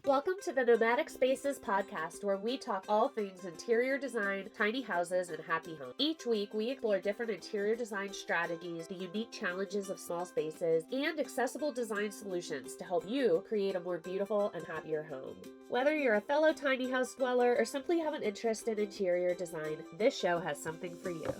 Welcome to the Nomadic Spaces podcast, where we talk all things interior design, tiny houses, and happy homes. Each week, we explore different interior design strategies, the unique challenges of small spaces, and accessible design solutions to help you create a more beautiful and happier home. Whether you're a fellow tiny house dweller or simply have an interest in interior design, this show has something for you.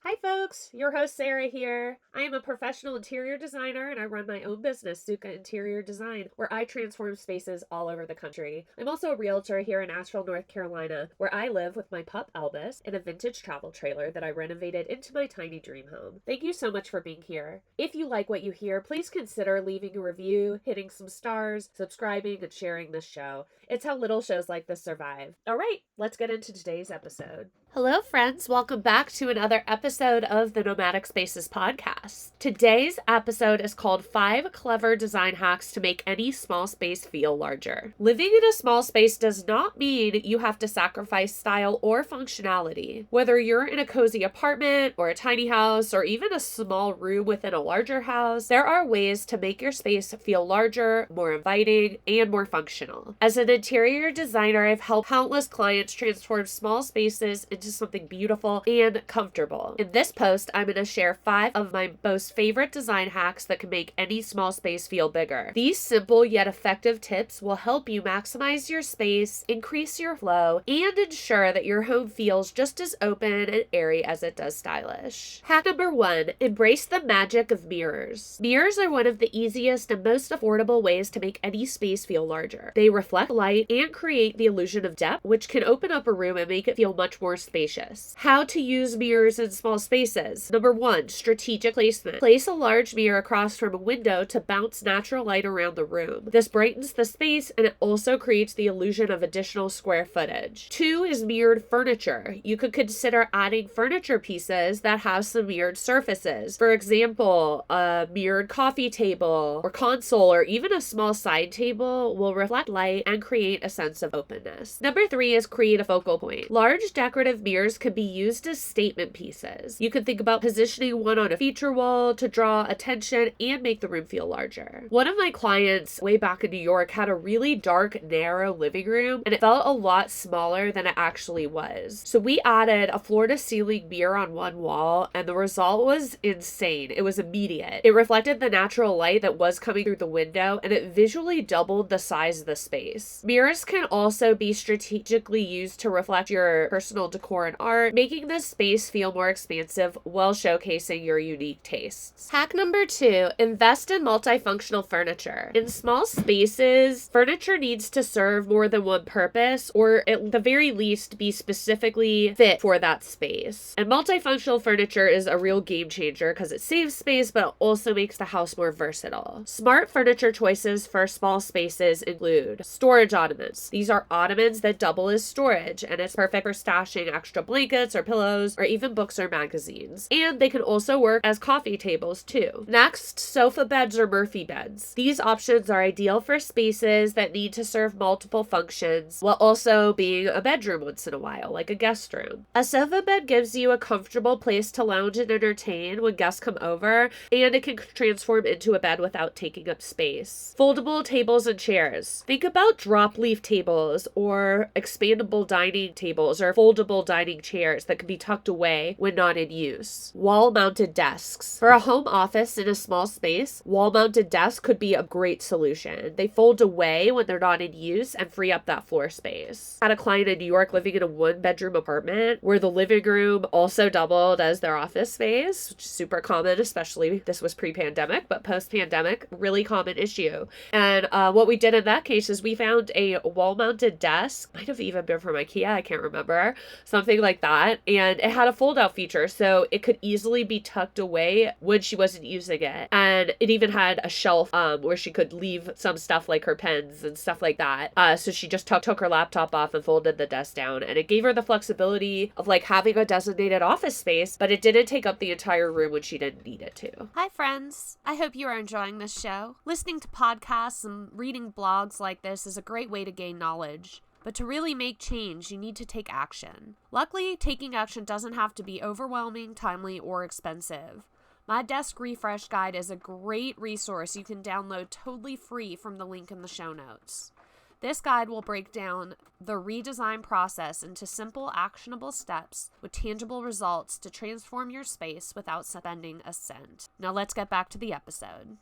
Hi folks, your host Sarah here. I am a professional interior designer and I run my own business, Suka Interior Design, where I transform spaces all over the country. I'm also a realtor here in Asheville, North Carolina, where I live with my pup Elvis in a vintage travel trailer that I renovated into my tiny dream home. Thank you so much for being here. If you like what you hear, please consider leaving a review, hitting some stars, subscribing, and sharing this show. It's how little shows like this survive. All right, let's get into today's episode. Hello, friends. Welcome back to another episode of the Nomadic Spaces podcast. Today's episode is called 5 Clever Design Hacks to Make Any Small Space Feel Larger. Living in a small space does not mean you have to sacrifice style or functionality. Whether you're in a cozy apartment or a tiny house or even a small room within a larger house, there are ways to make your space feel larger, more inviting, and more functional. As an interior designer, I've helped countless clients transform small spaces into something beautiful and comfortable. In this post, I'm going to share 5 of my most favorite design hacks that can make any small space feel bigger. These simple yet effective tips will help you maximize your space, increase your flow, and ensure that your home feels just as open and airy as it does stylish. Hack number 1, embrace the magic of mirrors. Mirrors are one of the easiest and most affordable ways to make any space feel larger. They reflect light and create the illusion of depth, which can open up a room and make it feel much more spacious. How to use mirrors in small spaces. Number 1, strategic placement. Place a large mirror across from a window to bounce natural light around the room. This brightens the space and it also creates the illusion of additional square footage. 2 is mirrored furniture. You could consider adding furniture pieces that have some mirrored surfaces. For example, a mirrored coffee table or console or even a small side table will reflect light and create a sense of openness. Number 3 is create a focal point. Large decorative mirrors can be used as statement pieces. You can think about positioning one on a feature wall to draw attention and make the room feel larger. One of my clients way back in New York had a really dark, narrow living room and it felt a lot smaller than it actually was. So we added a floor-to-ceiling mirror on one wall and the result was insane. It was immediate. It reflected the natural light that was coming through the window and it visually doubled the size of the space. Mirrors can also be strategically used to reflect your personal decor and art, making the space feel more expansive while showcasing your unique tastes. Hack number 2, invest in multifunctional furniture. In small spaces, furniture needs to serve more than one purpose, or at the very least be specifically fit for that space. And multifunctional furniture is a real game changer because it saves space, but it also makes the house more versatile. Smart furniture choices for small spaces include storage ottomans. These are ottomans that double as storage, and it's perfect for stashing extra blankets or pillows or even books or magazines. And they can also work as coffee tables too. Next, sofa beds or Murphy beds. These options are ideal for spaces that need to serve multiple functions while also being a bedroom once in a while, like a guest room. A sofa bed gives you a comfortable place to lounge and entertain when guests come over, and it can transform into a bed without taking up space. Foldable tables and chairs. Think about drop leaf tables or expandable dining tables or foldable dining chairs that can be tucked away when not in use. Wall-mounted desks. For a home office in a small space, wall-mounted desks could be a great solution. They fold away when they're not in use and free up that floor space. I had a client in New York living in a 1-bedroom apartment where the living room also doubled as their office space, which is super common, especially this was pre-pandemic, but post-pandemic, really common issue. And what we did in that case is we found a wall-mounted desk, might have even been from IKEA, I can't remember, something like that, and it had a fold-out feature, so it could easily be tucked away when she wasn't using it. And it even had a shelf where she could leave some stuff like her pens and stuff like that. So she just took her laptop off and folded the desk down, and it gave her the flexibility of like having a designated office space, but it didn't take up the entire room when she didn't need it to. Hi friends, I hope you are enjoying this show. Listening to podcasts and reading blogs like this is a great way to gain knowledge. But to really make change, you need to take action. Luckily, taking action doesn't have to be overwhelming, timely, or expensive. My Desk Refresh Guide is a great resource you can download totally free from the link in the show notes. This guide will break down the redesign process into simple, actionable steps with tangible results to transform your space without spending a cent. Now let's get back to the episode.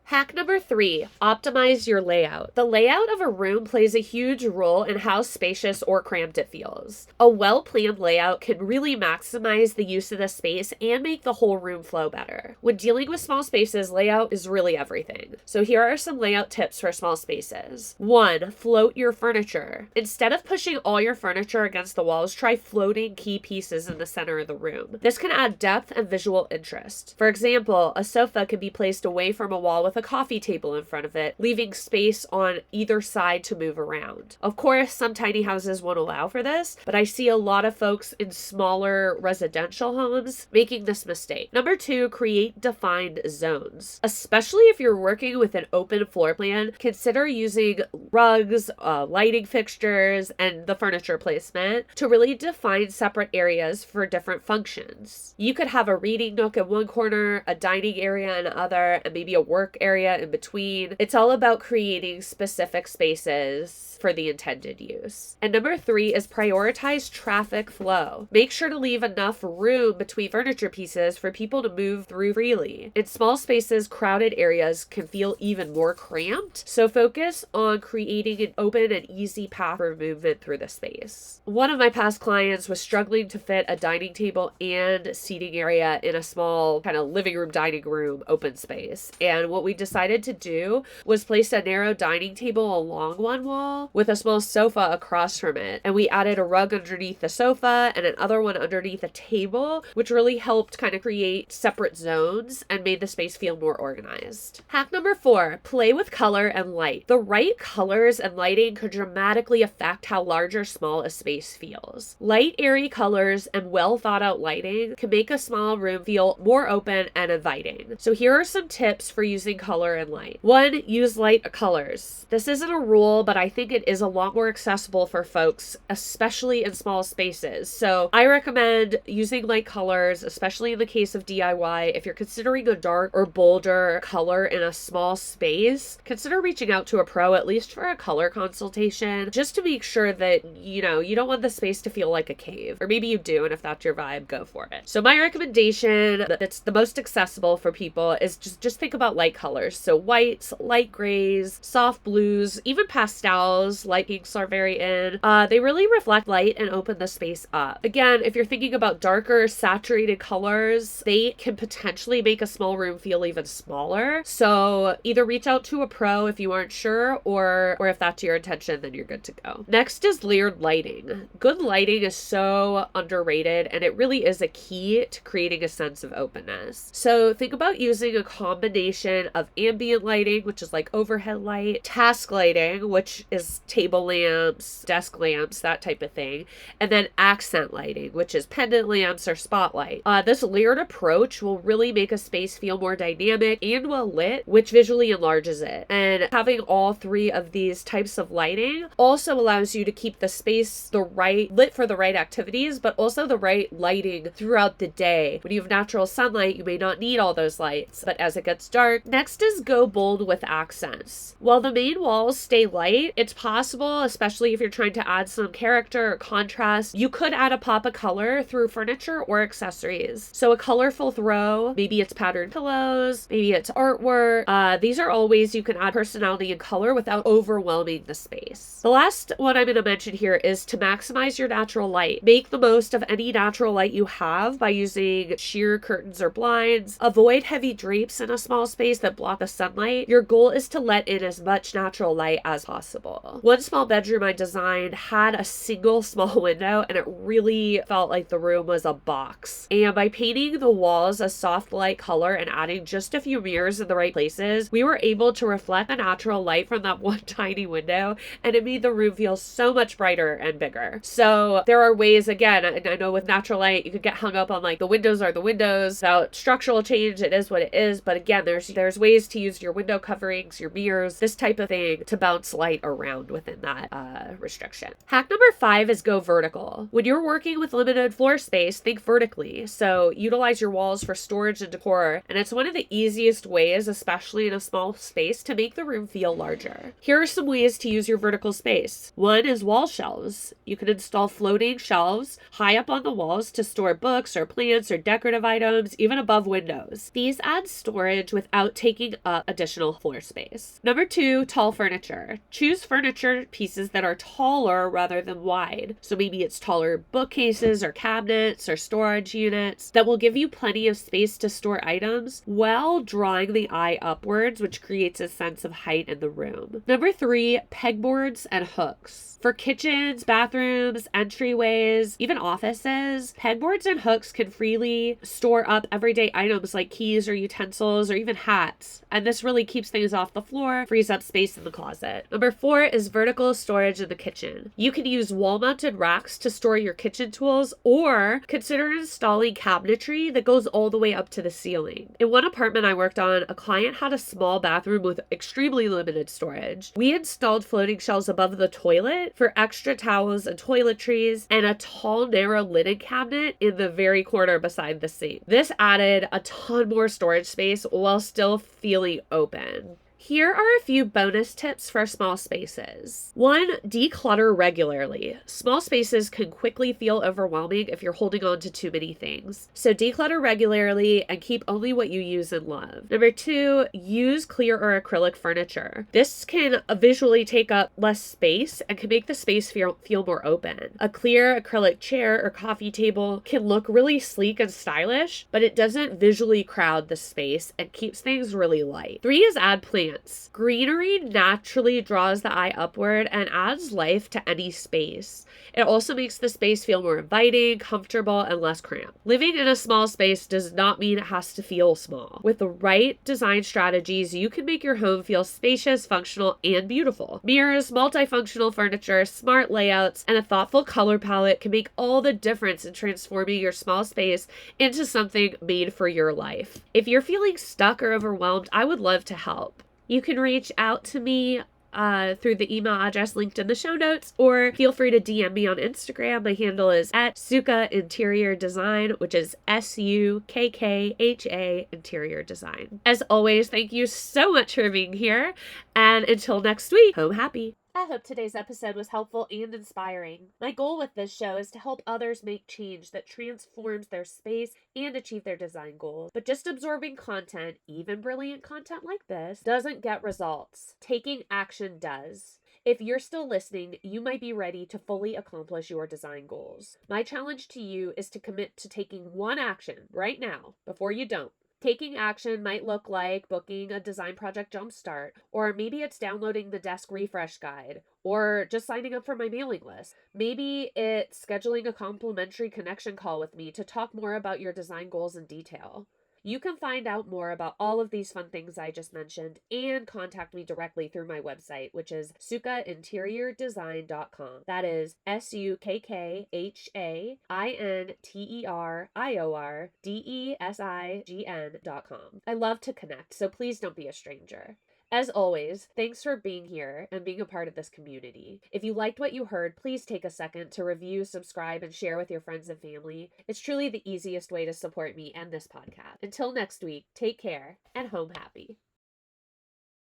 Hack number 3, optimize your layout. The layout of a room plays a huge role in how spacious or cramped it feels. A well-planned layout can really maximize the use of the space and make the whole room flow better. When dealing with small spaces, layout is really everything. So here are some layout tips for small spaces. 1, float your furniture. Instead of pushing all your furniture against the walls, try floating key pieces in the center of the room. This can add depth and visual interest. For example, a sofa can be placed away from a wall with a coffee table in front of it, leaving space on either side to move around. Of course, some tiny houses won't allow for this, but I see a lot of folks in smaller residential homes making this mistake. Number 2, create defined zones. Especially if you're working with an open floor plan, consider using rugs, lighting fixtures, and the furniture placement to really define separate areas for different functions. You could have a reading nook in one corner, a dining area in another, and maybe a work area in between. It's all about creating specific spaces for the intended use. And number 3 is prioritize traffic flow. Make sure to leave enough room between furniture pieces for people to move through freely. In small spaces, crowded areas can feel even more cramped, so focus on creating an open and easy path for movement through the space. One of my past clients was struggling to fit a dining table and seating area in a small kind of living room, dining room open space. And what we decided to do was place a narrow dining table along one wall with a small sofa across from it. And we added a rug underneath the sofa and another one underneath a table, which really helped kind of create separate zones and made the space feel more organized. Hack number 4, play with color and light. The right colors and lighting could dramatically affect how large or small a space feels. Light, airy colors and well thought out lighting can make a small room feel more open and inviting. So here are some tips for using color and light. 1, use light colors. This isn't a rule, but I think it is a lot more accessible for folks, especially in small spaces. So I recommend using light colors, especially in the case of DIY. If you're considering a dark or bolder color in a small space, consider reaching out to a pro, at least for a color consultation, just to make sure that, you don't want the space to feel like a cave. Or maybe you do, and if that's your vibe, go for it. So my recommendation that's the most accessible for people is just think about light colors. So whites, light grays, soft blues, even pastels, light pinks are very in. They really reflect light and open the space up. Again, if you're thinking about darker, saturated colors, they can potentially make a small room feel even smaller. So either reach out to a pro if you aren't sure, or if that's your intention, then you're good to go. Next is layered lighting. Good lighting is so underrated, and it really is a key to creating a sense of openness. So think about using a combination of ambient lighting, which is like overhead light, task lighting, which is table lamps, desk lamps, that type of thing, and then accent lighting, which is pendant lamps or spotlight. This layered approach will really make a space feel more dynamic and well lit, which visually enlarges it. And having all 3 of these types of lighting also allows you to keep the space lit for the right activities, but also the right lighting throughout the day. When you have natural sunlight, you may not need all those lights, but as it gets dark. Next is go bold with accents. While the main walls stay light, it's possible, especially if you're trying to add some character or contrast, you could add a pop of color through furniture or accessories. So a colorful throw, maybe it's patterned pillows, maybe it's artwork. These are all ways you can add personality and color without overwhelming the space. The last one I'm going to mention here is to maximize your natural light. Make the most of any natural light you have by using sheer curtains or blinds. Avoid heavy drapes in a small space that block the sunlight. Your goal is to let in as much natural light as possible. One small bedroom I designed had a single small window, and it really felt like the room was a box. And by painting the walls a soft light color and adding just a few mirrors in the right places, we were able to reflect the natural light from that one tiny window, and it made the room feel so much brighter and bigger. So there are ways, again, I know with natural light, you could get hung up on like the windows are the windows. Without structural change, it is what it is. But again, there's ways to use your window coverings, your mirrors, this type of thing to bounce light around within that restriction. Hack number 5 is go vertical. When you're working with limited floor space, think vertically. So utilize your walls for storage and decor, and it's one of the easiest ways, especially in a small space, to make the room feel larger. Here are some ways to use your vertical space. One is wall shelves. You can install floating shelves high up on the walls to store books or plants or decorative items, even above windows. These add storage without taking up additional floor space. Number 2, tall furniture. Choose furniture pieces that are taller rather than wide. So maybe it's taller bookcases or cabinets or storage units that will give you plenty of space to store items while drawing the eye upwards, which creates a sense of height in the room. Number 3, pegboards and hooks. For kitchens, bathrooms, entryways, even offices, pegboards and hooks can freely store up everyday items like keys or utensils or even hats. And this really keeps things off the floor, frees up space in the closet. Number 4 is vertical storage in the kitchen. You can use wall-mounted racks to store your kitchen tools, or consider installing cabinetry that goes all the way up to the ceiling. In one apartment I worked on, a client had a small bathroom with extremely limited storage. We installed floating shelves above the toilet for extra towels and toiletries, and a tall, narrow linen cabinet in the very corner beside the sink. This added a ton more storage space while still feeling open. Here are a few bonus tips for small spaces. 1, declutter regularly. Small spaces can quickly feel overwhelming if you're holding on to too many things. So declutter regularly and keep only what you use and love. Number 2, use clear or acrylic furniture. This can visually take up less space and can make the space feel more open. A clear acrylic chair or coffee table can look really sleek and stylish, but it doesn't visually crowd the space and keeps things really light. 3 is add plants. Greenery naturally draws the eye upward and adds life to any space. It also makes the space feel more inviting, comfortable, and less cramped. Living in a small space does not mean it has to feel small. With the right design strategies, you can make your home feel spacious, functional, and beautiful. Mirrors, multifunctional furniture, smart layouts, and a thoughtful color palette can make all the difference in transforming your small space into something made for your life. If you're feeling stuck or overwhelmed, I would love to help. You can reach out to me through the email address linked in the show notes, or feel free to DM me on Instagram. My handle is at Sukha Interior Design, which is SUKKHA Interior Design. As always, thank you so much for being here, and until next week, home happy. I hope today's episode was helpful and inspiring. My goal with this show is to help others make change that transforms their space and achieve their design goals. But just absorbing content, even brilliant content like this, doesn't get results. Taking action does. If you're still listening, you might be ready to fully accomplish your design goals. My challenge to you is to commit to taking one action right now before you don't. Taking action might look like booking a design project jumpstart, or maybe it's downloading the desk refresh guide, or just signing up for my mailing list. Maybe it's scheduling a complimentary connection call with me to talk more about your design goals in detail. You can find out more about all of these fun things I just mentioned and contact me directly through my website, which is sukhainteriordesign.com. That is SUKKHAINTERIORDESIGN.com. I love to connect, so please don't be a stranger. As always, thanks for being here and being a part of this community. If you liked what you heard, please take a second to review, subscribe, and share with your friends and family. It's truly the easiest way to support me and this podcast. Until next week, take care and home happy.